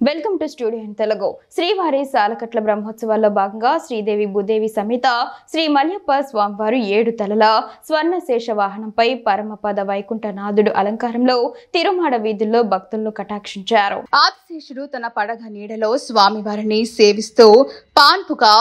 Welcome to studio in Telugu. శ్రీవారి సాలకట్ల బ్రహ్మోత్సవాల్లో భాగంగా శ్రీదేవి భూదేవి సమేత శ్రీ మలయప్ప స్వామివారు 7 తలల స్వర్ణ శేష వాహనంపై పరమపద వైకుంఠనాథుడు అలంకారంలో తిరుమాడ వీధుల్లో భక్తులను కటాక్షించారు. ఆదిశేషుడు తన పడగ నీడలో స్వామివారిని సేవిస్తూ పాన్పుగా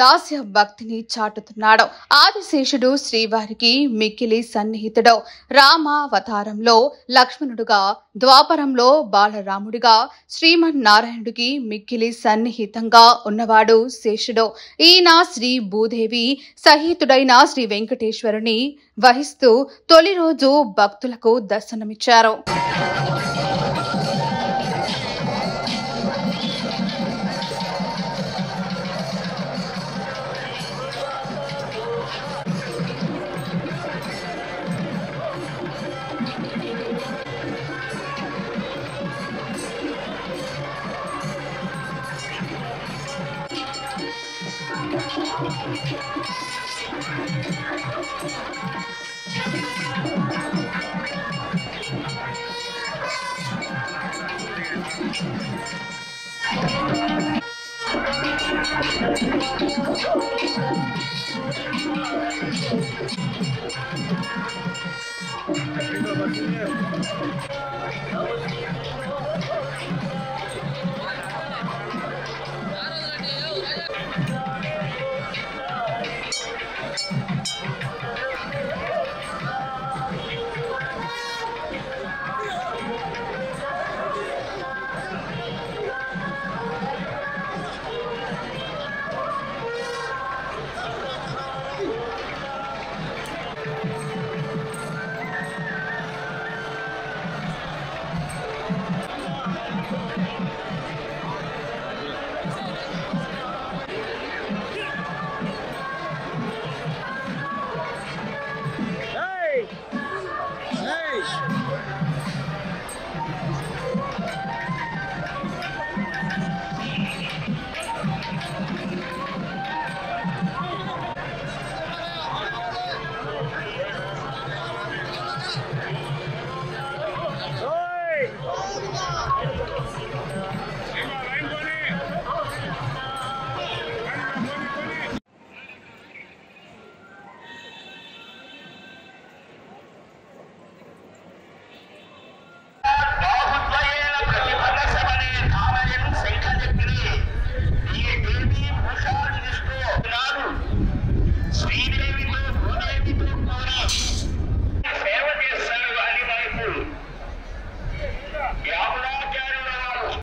దాస్య భక్తిని చాటుతున్నాడు. ఆదిశేషుడు శ్రీవారికి మిక్కిలి సన్నిహితుడు. రామావతారంలో లక్ష్మణుడుగా, ద్వాపరంలో బాలరాముడిగా శ్రీమన్నారాయణుడికి మిక్కిలి సన్నిహితంగా ఉన్నవాడు శేషుడు. ఈయన శ్రీ భూదేవి సహితుడైన శ్రీ వెంకటేశ్వరుని వహిస్తూ తొలి రోజు భక్తులకు దర్శనమిచ్చారు.